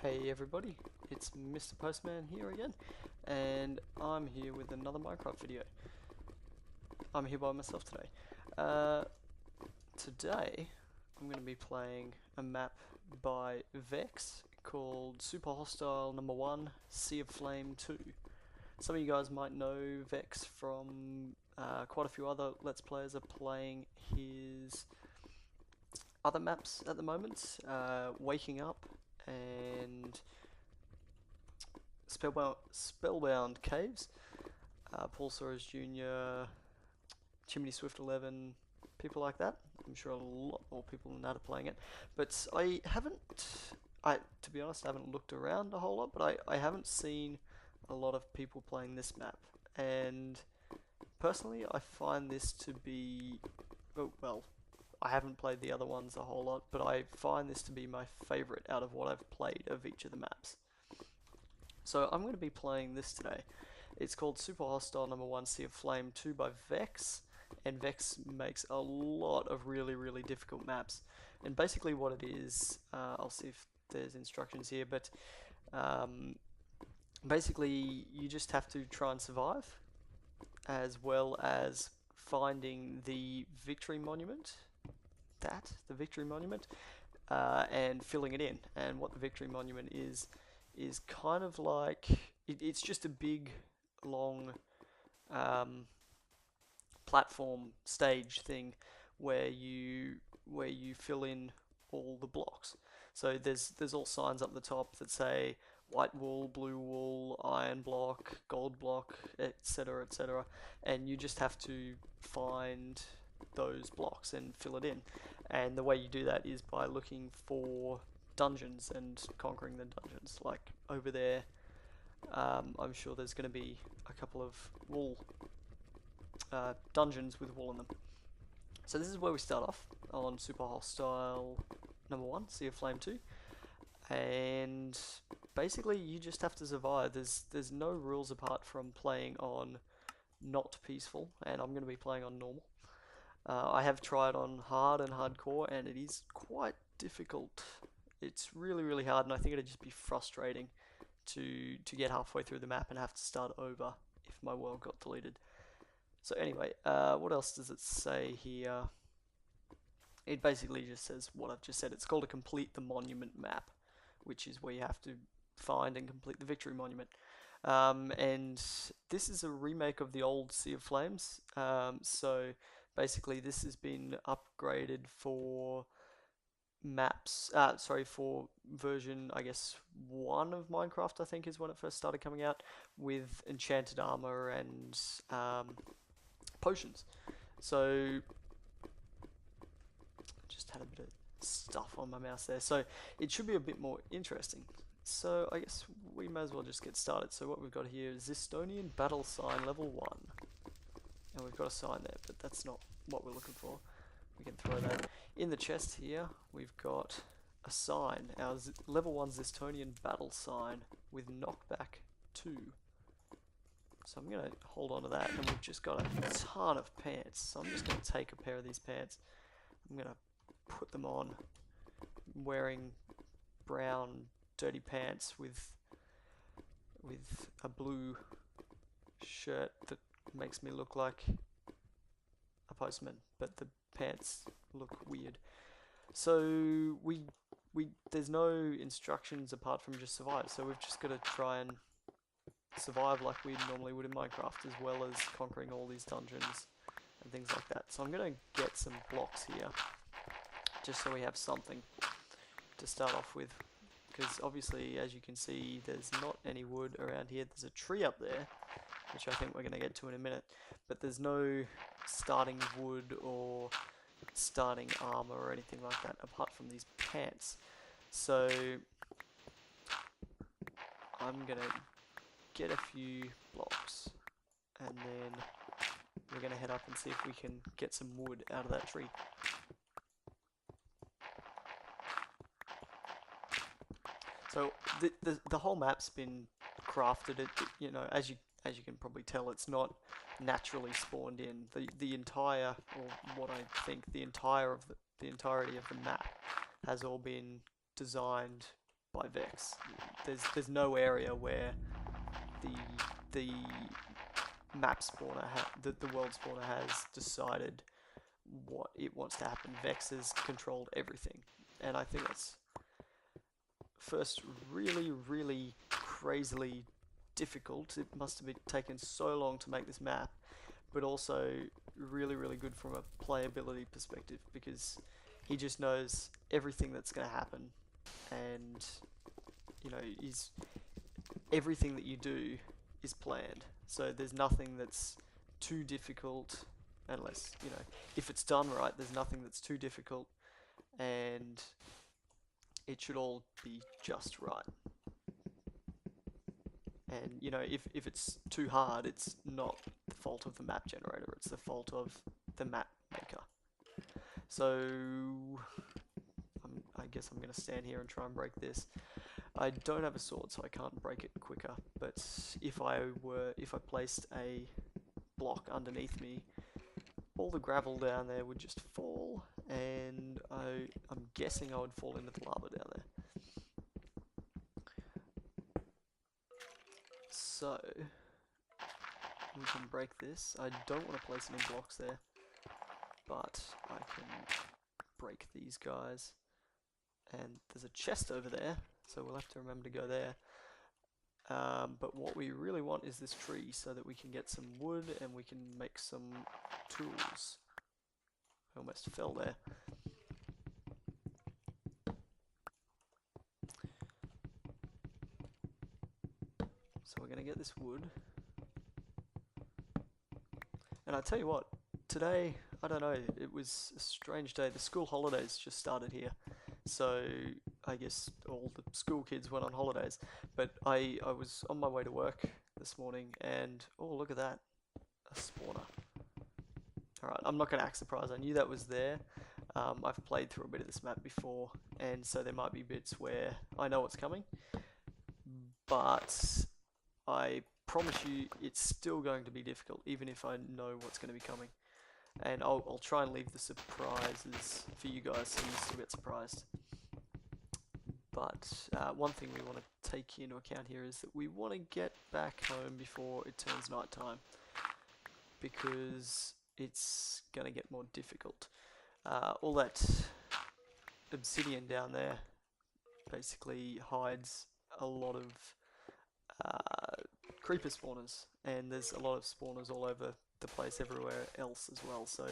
Hey everybody, it's Mr. Postman here again, and I'm here with another Minecraft video. I'm here by myself today. Today, I'm going to be playing a map by Vechs called Super Hostile Number 1 Sea of Flame 2. Some of you guys might know Vechs from quite a few other Let's Players are playing his other maps at the moment, Waking Up and Spellbound Caves, Paul Soares Jr., Chimney Swift 11, people like that. I'm sure a lot more people than that are playing it, but to be honest, I haven't looked around a whole lot, but I haven't seen a lot of people playing this map, and personally, I find this to be, well, I haven't played the other ones a whole lot, but I find this to be my favorite out of what I've played of each of the maps. So I'm going to be playing this today. It's called Super Hostile Number 1 Sea of Flame 2 by Vechs, and Vechs makes a lot of really difficult maps. And basically what it is, I'll see if there's instructions here, but basically you just have to try and survive, as well as finding the victory monument, the victory monument, and filling it in. And what the victory monument is kind of like it's just a big long platform stage thing where you fill in all the blocks. So there's all signs up the top that say white wool, blue wool, iron block, gold block, etc., etc., and you just have to find those blocks and fill it in. And the way you do that is by looking for dungeons and conquering the dungeons. Like over there, I'm sure there's going to be a couple of wool dungeons with wool in them. So this is where we start off on Super Hostile Number 1, Sea of Flame 2, and basically you just have to survive. There's no rules apart from playing on not peaceful, and I'm going to be playing on normal. I have tried on hard and hardcore, and it is quite difficult. It's really hard, and I think it'd just be frustrating to get halfway through the map and have to start over if my world got deleted. So anyway, what else does it say here? It basically just says what I've just said. It's called a complete the monument map, which is where you have to find and complete the victory monument. And this is a remake of the old Sea of Flames. So basically this has been upgraded for maps, for version, I guess, 1 of Minecraft, I think is when it first started coming out, with enchanted armor and potions. So, just had a bit of stuff on my mouse there, so it should be a bit more interesting. So I guess we may as well just get started. So what we've got here is Zistonian Battle Sign level 1. And we've got a sign there, but that's not what we're looking for. We can throw that. In the chest here, we've got a sign. Our level 1 Zistonian Battle Sign with knockback 2. So I'm going to hold on to that, and we've just got a ton of pants. So I'm just going to take a pair of these pants. I'm going to put them on. I'm wearing brown dirty pants with a blue shirt that makes me look like a postman, but the pants look weird. So there's no instructions apart from just survive. So we've just got to try and survive like we normally would in Minecraft, as well as conquering all these dungeons and things like that. So I'm going to get some blocks here, just so we have something to start off with, because obviously, as you can see, there's not any wood around here. There's a tree up there, which I think we're going to get to in a minute, but there's no starting wood or starting armor or anything like that apart from these pants. So I'm going to get a few blocks, and then we're going to head up and see if we can get some wood out of that tree. So the whole map's been crafted. You know, as you can probably tell, it's not naturally spawned in. The entire, or what I think, the entirety of the map has all been designed by Vechs. There's no area where the the map spawner the world spawner has decided what it wants to happen. Vechs has controlled everything, and I think that's first really crazily difficult. It must have been taken so long to make this map, but also really good from a playability perspective, because he just knows everything that's going to happen, and you know, everything that you do is planned. So there's nothing that's too difficult, unless, you know, if it's done right, there's nothing that's too difficult, and it should all be just right. And, you know, if it's too hard, it's not the fault of the map generator, it's the fault of the map maker. So, I guess I'm going to stand here and try and break this. I don't have a sword, so I can't break it quicker, but if I placed a block underneath me, all the gravel down there would just fall, and I'm guessing I would fall into the lava down there. So, we can break this. I don't want to place any blocks there, but I can break these guys. And there's a chest over there, so we'll have to remember to go there. But what we really want is this tree, so that we can get some wood and we can make some tools. I almost fell there. So we're going to get this wood. And I tell you what, today, I don't know, it was a strange day. The school holidays just started here. So I guess all the school kids went on holidays. But I was on my way to work this morning, and oh, look at that, a spawner. Alright, I'm not going to act surprised. I knew that was there. I've played through a bit of this map before, and so there might be bits where I know what's coming. But I promise you it's still going to be difficult, even if I know what's going to be coming. And I'll try and leave the surprises for you guys, so you still get surprised. But one thing we want to take into account here is that we want to get back home before it turns night time, because it's going to get more difficult. All that obsidian down there basically hides a lot of creeper spawners, and there's a lot of spawners all over the place everywhere else as well. So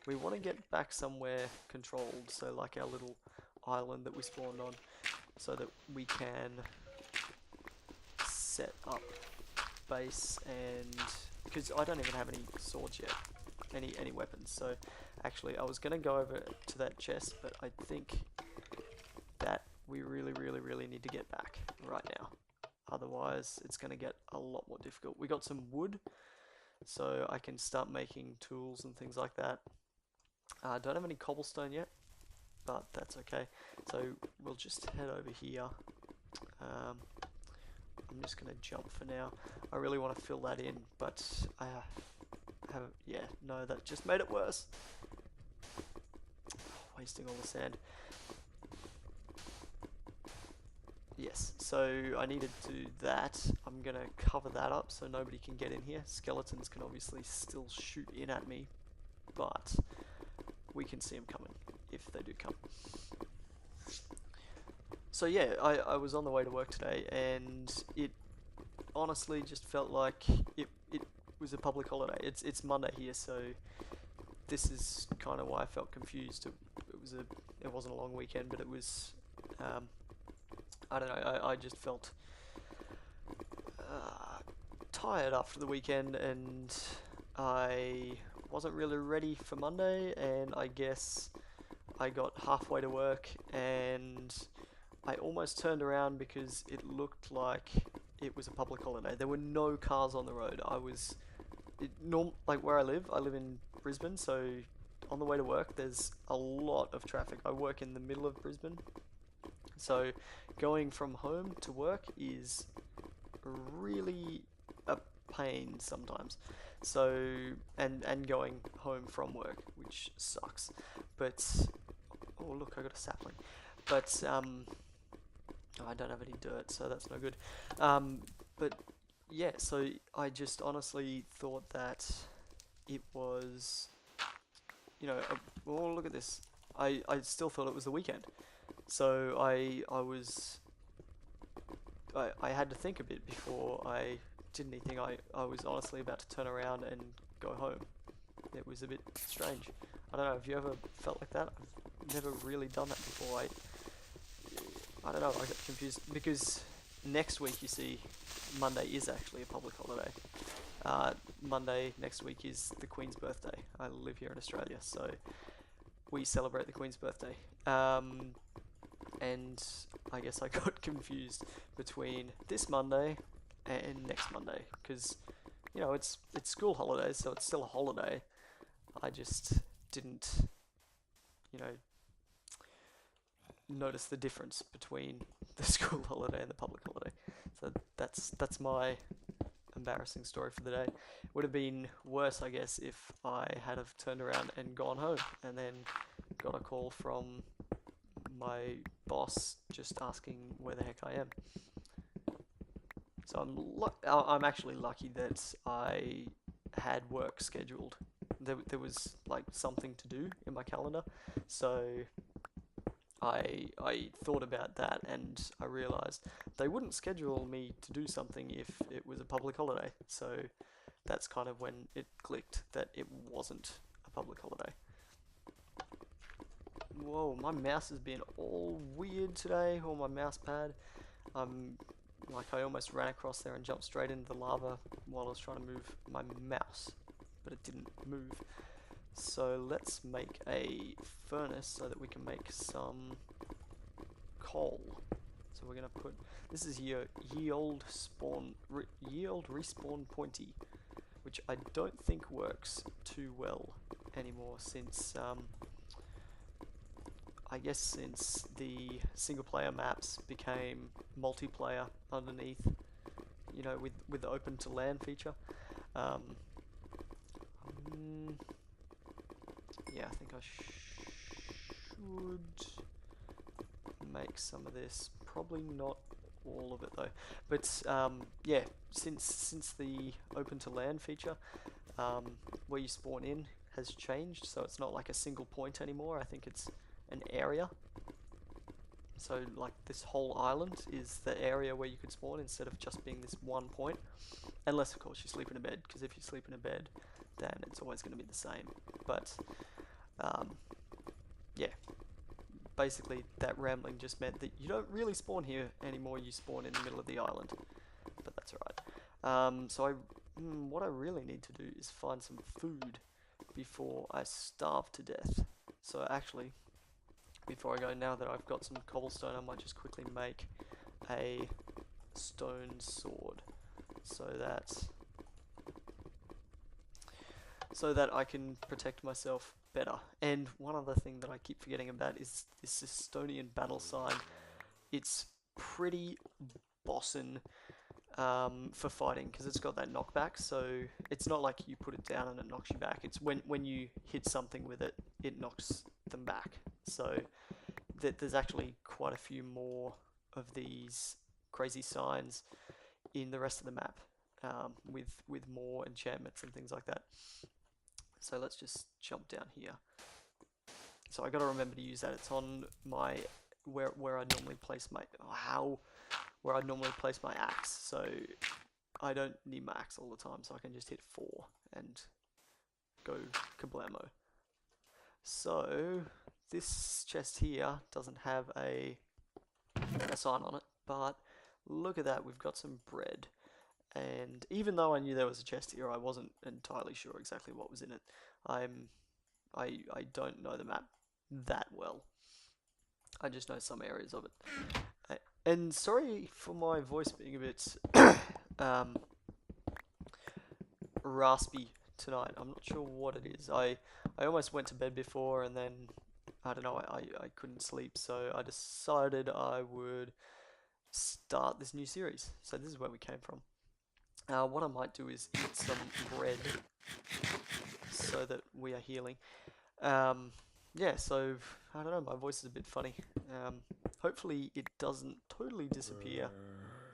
we want to get back somewhere controlled, so like our little island that we spawned on, so that we can set up base. And because I don't even have any swords yet, any weapons. So actually I was going to go over to that chest, but I think that we really need to get back right now. Otherwise it's going to get a lot more difficult. We got some wood, so I can start making tools and things like that. I don't have any cobblestone yet, but that's okay. So we'll just head over here. I'm just going to jump for now. I really want to fill that in, but I have, yeah, no, that just made it worse. Wasting all the sand. Yes, so I needed to do that. I'm going to cover that up so nobody can get in here. Skeletons can obviously still shoot in at me, but we can see them coming if they do come. So yeah, I was on the way to work today, and it honestly just felt like it was a public holiday. It's Monday here, so this is kind of why I felt confused. It wasn't a long weekend, but it was I don't know, I just felt tired after the weekend, and I wasn't really ready for Monday, and I guess I got halfway to work and I almost turned around because it looked like it was a public holiday. There were no cars on the road. Like where I live in Brisbane, so on the way to work there's a lot of traffic. I work in the middle of Brisbane, so going from home to work is really a pain sometimes. So, and going home from work, which sucks. But, oh look, I got a sapling. But, I don't have any dirt, so that's no good. Um, but yeah, so I just honestly thought that it was, well, look at this. I still thought it was the weekend. So I had to think a bit before I did anything. I was honestly about to turn around and go home. It was a bit strange. I don't know, have you ever felt like that? I've never really done that before. I don't know, I got confused because next week, you see, Monday is actually a public holiday. Monday next week is the Queen's birthday. I live here in Australia, so we celebrate the Queen's birthday. And I guess I got confused between this Monday and next Monday because it's school holidays, so it's still a holiday. I just didn't you know notice the difference between the school holiday and the public holiday. So that's my embarrassing story for the day. Would have been worse, I guess, if I had have turned around and gone home and then got a call from my boss just asking where the heck I am. So I'm actually lucky that I had work scheduled. There was like something to do in my calendar, so I thought about that and I realized they wouldn't schedule me to do something if it was a public holiday. So that's kind of when it clicked that it wasn't a public holiday. Whoa, my mouse has been all weird today, or my mouse pad. Like I almost ran across there and jumped straight into the lava while I was trying to move my mouse, but it didn't move. So let's make a furnace so that we can make some coal. So we're gonna put, this is ye old respawn pointy, which I don't think works too well anymore since I guess since the single player maps became multiplayer underneath, with the open to LAN feature. Um, yeah, I think I should make some of this. Probably not all of it though. But yeah, since the open to LAN feature, where you spawn in has changed, so it's not like a single point anymore. I think it's an area. So like this whole island is the area where you could spawn instead of just being this one point. Unless of course you sleep in a bed, because if you sleep in a bed, then it's always going to be the same. But yeah, basically that rambling just meant that you don't really spawn here anymore. You spawn in the middle of the island, but that's alright. So what I really need to do is find some food before I starve to death. So actually, before I go, now that I've got some cobblestone, I might just quickly make a stone sword so that I can protect myself better. And one other thing that I keep forgetting about is this Estonian battle sign. It's pretty bossin' for fighting because it's got that knockback, so it's not like you put it down and it knocks you back. It's when you hit something with it, it knocks them back. So there's actually quite a few more of these crazy signs in the rest of the map, with more enchantments and things like that. So let's just jump down here. So I got to remember to use that. It's on my where I normally place my where I normally place my axe. So I don't need my axe all the time, so I can just hit 4 and go kablamo. So this chest here doesn't have a sign on it, but look at that, we've got some bread. And even though I knew there was a chest here, I wasn't entirely sure exactly what was in it. I don't know the map that well. I just know some areas of it. And sorry for my voice being a bit raspy tonight. I'm not sure what it is. I almost went to bed before and then I don't know, I couldn't sleep, so I decided I would start this new series. So this is where we came from. What I might do is eat some bread so that we are healing. yeah, so I don't know, my voice is a bit funny. Um, Hopefully it doesn't totally disappear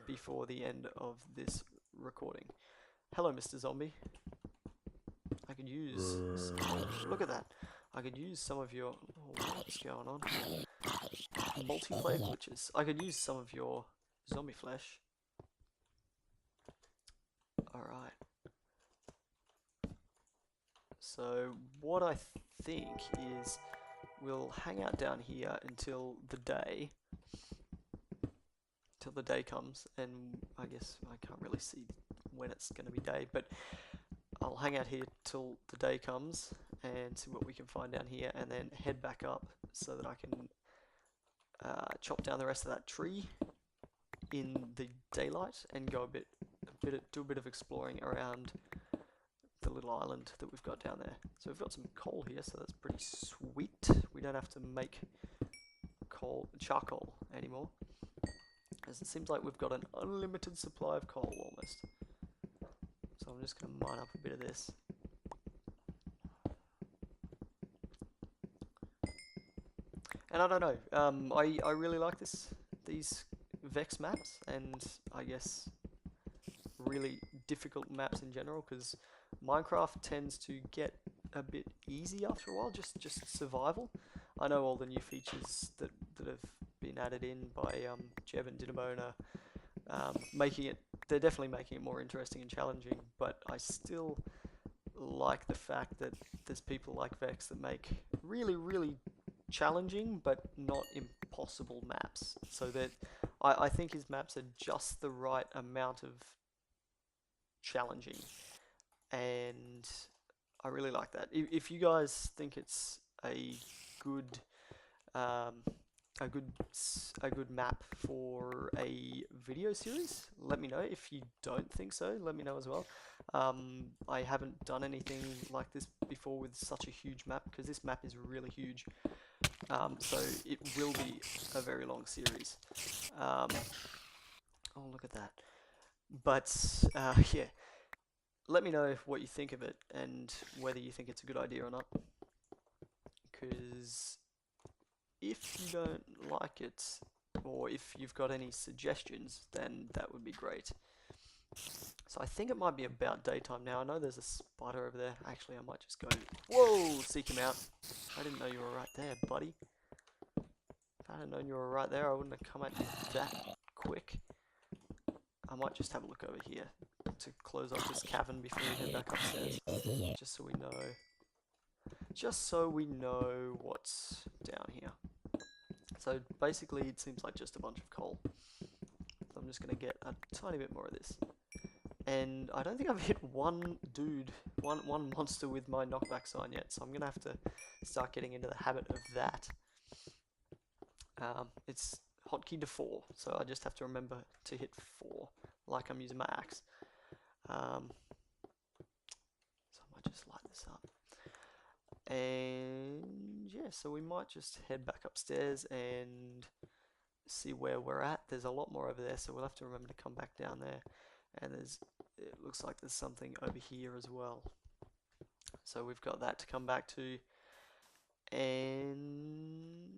before the end of this recording. Hello, Mr. Zombie. I could use. Oh, look at that. I could use some of your. Oh, what's going on? Multiplayer glitches. I could use some of your zombie flesh. Alright. So, what I think is we'll hang out down here until the day. Till the day comes, and I guess I can't really see when it's going to be day, but I'll hang out here till the day comes and see what we can find down here, and then head back up so that I can chop down the rest of that tree in the daylight and go do a bit of exploring around the little island that we've got down there. So we've got some coal here, so that's pretty sweet. We don't have to make charcoal anymore, as it seems like we've got an unlimited supply of coal almost. So I'm just going to mine up a bit of this. And I don't know, I really like these Vechs maps, and I guess really difficult maps in general, because Minecraft tends to get a bit easy after a while, just survival. I know all the new features that have been added in by Jeb and Dinabona, they're definitely making it more interesting and challenging, but I still like the fact that there's people like Vechs that make really, really challenging but not impossible maps. So that I think his maps are just the right amount of challenging, and I really like that. If you guys think it's good um, a good map for a video series, let me know. If you don't think so, let me know as well. I haven't done anything like this before with such a huge map, because this map is really huge. So it will be a very long series. Oh, look at that. But yeah, let me know what you think of it and whether you think it's a good idea or not. Because if you don't like it, or if you've got any suggestions, then that would be great. So I think it might be about daytime now. I know there's a spider over there. Actually, I might just go, whoa, seek him out. I didn't know you were right there, buddy. If I had known you were right there, I wouldn't have come at you that quick. I might just have a look over here to close off this cavern before we head back upstairs. Just so we know what's down here. So basically it seems like just a bunch of coal. So I'm just going to get a tiny bit more of this. And I don't think I've hit one monster with my knockback sign yet, so I'm going to have to start getting into the habit of that. It's hotkey to 4, so I just have to remember to hit 4, like I'm using my axe. So I might just light this up. And yeah, so we might just head back upstairs and see where we're at. There's a lot more over there, so we'll have to remember to come back down there. And it looks like there's something over here as well. So we've got that to come back to. And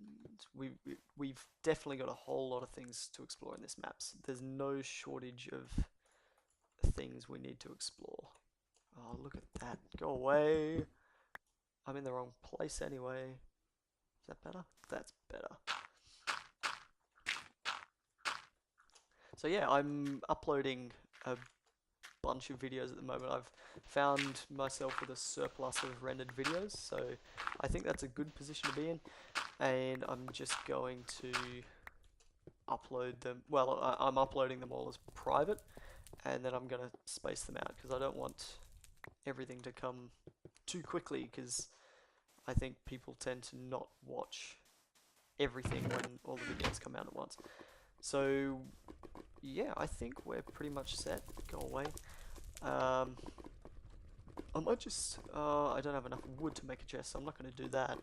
we've definitely got a whole lot of things to explore in this map. There's no shortage of things we need to explore. Oh, look at that. Go away. I'm in the wrong place anyway. Is that better? That's better. So yeah, I'm uploading a bunch of videos at the moment. I've found myself with a surplus of rendered videos, so I think that's a good position to be in. And I'm just going to upload them. Well, I'm uploading them all as private, and then I'm going to space them out, because I don't want everything to come too quickly, because I think people tend to not watch everything when all the videos come out at once. So yeah, I think we're pretty much set. Go away. I might just, I don't have enough wood to make a chest, so I'm not going to do that.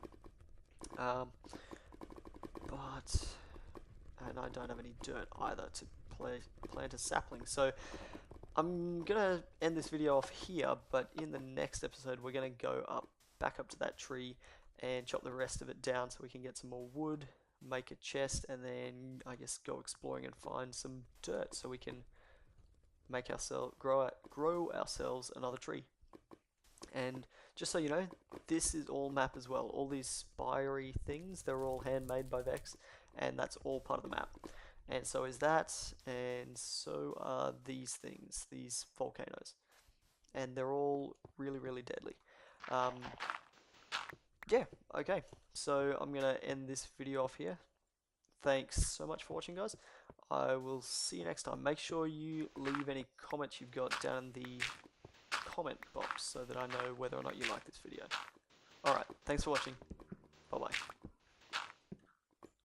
And I don't have any dirt either to plant a sapling. So I'm going to end this video off here, but in the next episode we're going to go back up to that tree and chop the rest of it down so we can get some more wood, make a chest, and then I guess go exploring and find some dirt so we can make ourselves grow ourselves another tree. And just so you know, this is all map as well. All these spiry things, they're all handmade by Vechs, and that's all part of the map. And so is that, and so are these things, these volcanoes. And they're all really, really deadly. Um, yeah, okay. So I'm going to end this video off here. Thanks so much for watching, guys. I will see you next time. Make sure you leave any comments you've got down in the comment box so that I know whether or not you like this video. Alright, thanks for watching. Bye bye.